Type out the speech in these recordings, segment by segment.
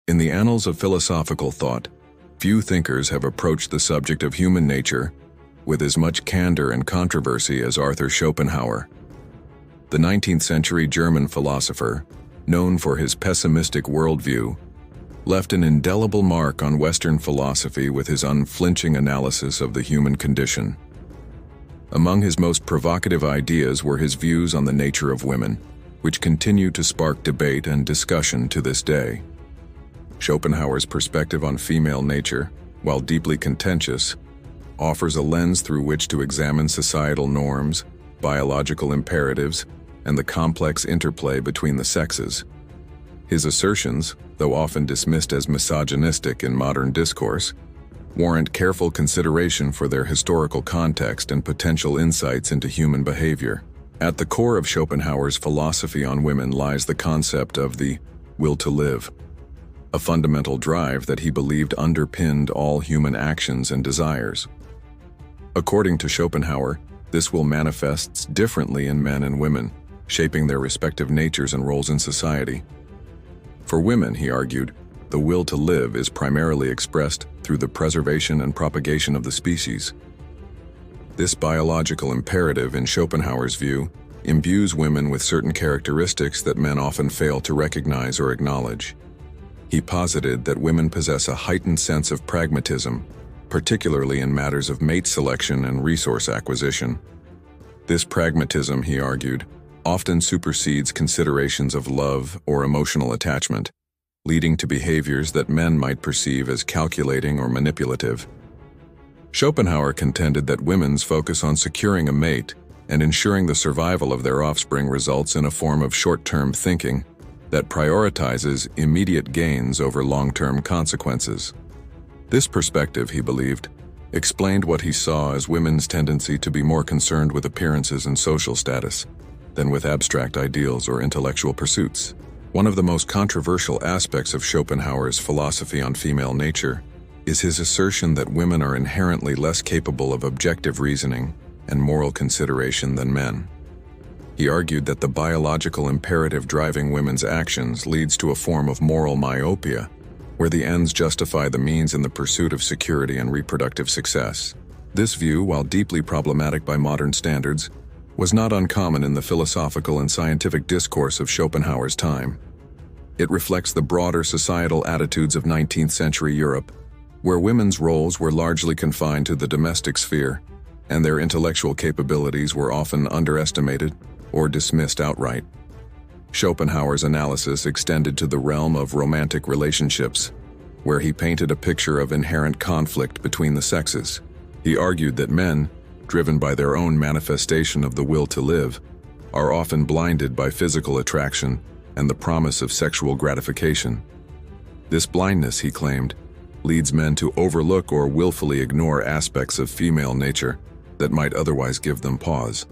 In the annals of philosophical thought, few thinkers have approached the subject of human nature with as much candor and controversy as Arthur Schopenhauer. The 19th century German philosopher, known for his pessimistic worldview, left an indelible mark on Western philosophy with his unflinching analysis of the human condition. Among his most provocative ideas were his views on the nature of women, which continue to spark debate and discussion to this day. Schopenhauer's perspective on female nature, while deeply contentious, offers a lens through which to examine societal norms, biological imperatives, and the complex interplay between the sexes. His assertions, though often dismissed as misogynistic in modern discourse, warrant careful consideration for their historical context and potential insights into human behavior. At the core of Schopenhauer's philosophy on women lies the concept of the will to live, a fundamental drive that he believed underpinned all human actions and desires. According to Schopenhauer, this will manifests differently in men and women, shaping their respective natures and roles in society. For women, he argued, the will to live is primarily expressed through the preservation and propagation of the species. This biological imperative, in Schopenhauer's view, imbues women with certain characteristics that men often fail to recognize or acknowledge. He posited that women possess a heightened sense of pragmatism, particularly in matters of mate selection and resource acquisition. This pragmatism, he argued, often supersedes considerations of love or emotional attachment, leading to behaviors that men might perceive as calculating or manipulative. Schopenhauer contended that women's focus on securing a mate and ensuring the survival of their offspring results in a form of short-term thinking that prioritizes immediate gains over long-term consequences. This perspective, he believed, explained what he saw as women's tendency to be more concerned with appearances and social status than with abstract ideals or intellectual pursuits. One of the most controversial aspects of Schopenhauer's philosophy on female nature is his assertion that women are inherently less capable of objective reasoning and moral consideration than men. He argued that the biological imperative driving women's actions leads to a form of moral myopia, where the ends justify the means in the pursuit of security and reproductive success. This view, while deeply problematic by modern standards, was not uncommon in the philosophical and scientific discourse of Schopenhauer's time. It reflects the broader societal attitudes of 19th century Europe, where women's roles were largely confined to the domestic sphere, and their intellectual capabilities were often underestimated or dismissed outright. Schopenhauer's analysis extended to the realm of romantic relationships, where he painted a picture of inherent conflict between the sexes. He argued that men, driven by their own manifestation of the will to live, are often blinded by physical attraction and the promise of sexual gratification. This blindness, he claimed, leads men to overlook or willfully ignore aspects of female nature that might otherwise give them pause.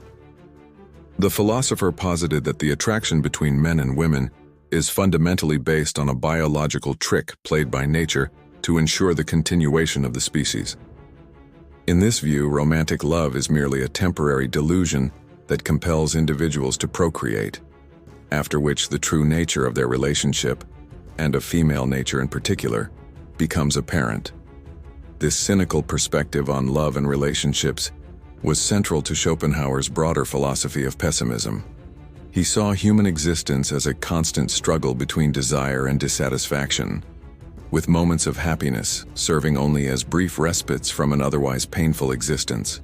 The philosopher posited that the attraction between men and women is fundamentally based on a biological trick played by nature to ensure the continuation of the species. In this view, romantic love is merely a temporary delusion that compels individuals to procreate, after which the true nature of their relationship, and of female nature in particular, becomes apparent. This cynical perspective on love and relationships was central to Schopenhauer's broader philosophy of pessimism. He saw human existence as a constant struggle between desire and dissatisfaction, with moments of happiness serving only as brief respites from an otherwise painful existence.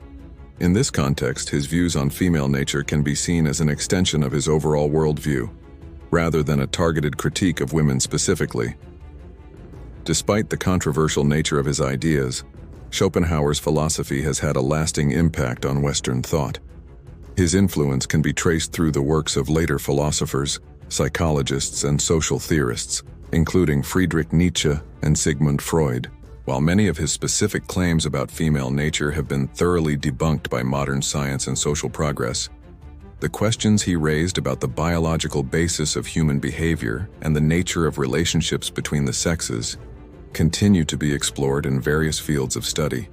In this context, his views on female nature can be seen as an extension of his overall worldview, rather than a targeted critique of women specifically. Despite the controversial nature of his ideas, Schopenhauer's philosophy has had a lasting impact on Western thought. His influence can be traced through the works of later philosophers, psychologists, and social theorists, including Friedrich Nietzsche and Sigmund Freud. While many of his specific claims about female nature have been thoroughly debunked by modern science and social progress, the questions he raised about the biological basis of human behavior and the nature of relationships between the sexes continue to be explored in various fields of study.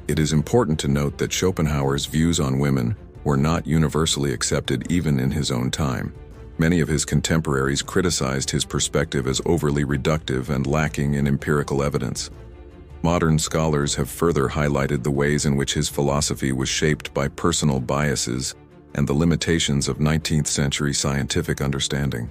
It is important to note that Schopenhauer's views on women were not universally accepted even in his own time. Many of his contemporaries criticized his perspective as overly reductive and lacking in empirical evidence. Modern scholars have further highlighted the ways in which his philosophy was shaped by personal biases and the limitations of 19th-century scientific understanding.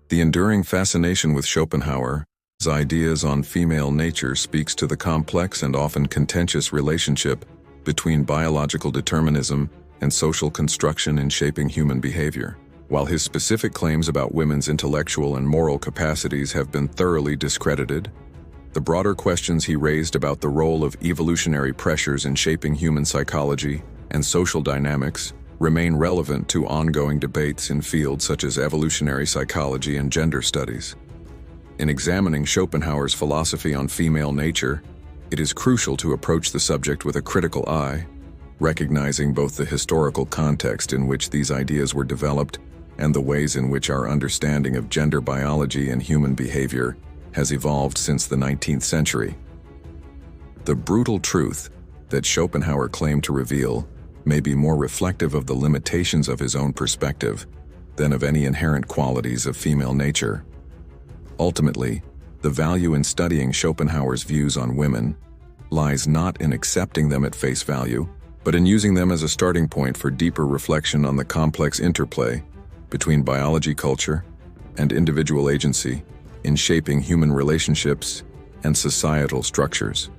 The enduring fascination with Schopenhauer's ideas on female nature speaks to the complex and often contentious relationship between biological determinism and social construction in shaping human behavior. While his specific claims about women's intellectual and moral capacities have been thoroughly discredited, the broader questions he raised about the role of evolutionary pressures in shaping human psychology and social dynamics remain relevant to ongoing debates in fields such as evolutionary psychology and gender studies. In examining Schopenhauer's philosophy on female nature, it is crucial to approach the subject with a critical eye, recognizing both the historical context in which these ideas were developed and the ways in which our understanding of gender biology and human behavior has evolved since the 19th century. The brutal truth that Schopenhauer claimed to reveal may be more reflective of the limitations of his own perspective than of any inherent qualities of female nature. Ultimately, the value in studying Schopenhauer's views on women lies not in accepting them at face value, but in using them as a starting point for deeper reflection on the complex interplay between biology, culture, and individual agency in shaping human relationships and societal structures.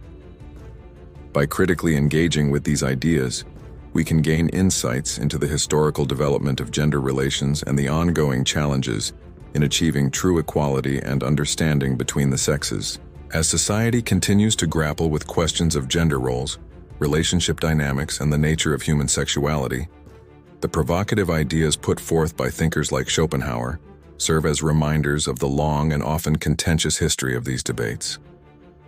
By critically engaging with these ideas, we can gain insights into the historical development of gender relations and the ongoing challenges in achieving true equality and understanding between the sexes. As society continues to grapple with questions of gender roles, relationship dynamics, and the nature of human sexuality, the provocative ideas put forth by thinkers like Schopenhauer serve as reminders of the long and often contentious history of these debates.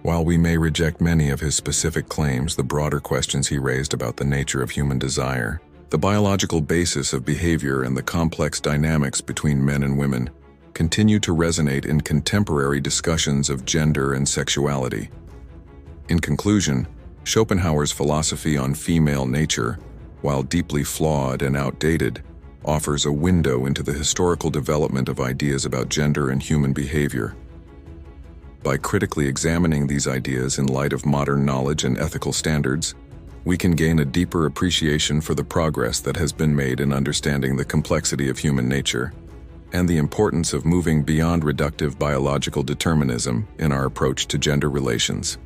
While we may reject many of his specific claims, the broader questions he raised about the nature of human desire, the biological basis of behavior, and the complex dynamics between men and women continue to resonate in contemporary discussions of gender and sexuality. In conclusion, Schopenhauer's philosophy on female nature, while deeply flawed and outdated, offers a window into the historical development of ideas about gender and human behavior. By critically examining these ideas in light of modern knowledge and ethical standards, we can gain a deeper appreciation for the progress that has been made in understanding the complexity of human nature and the importance of moving beyond reductive biological determinism in our approach to gender relations.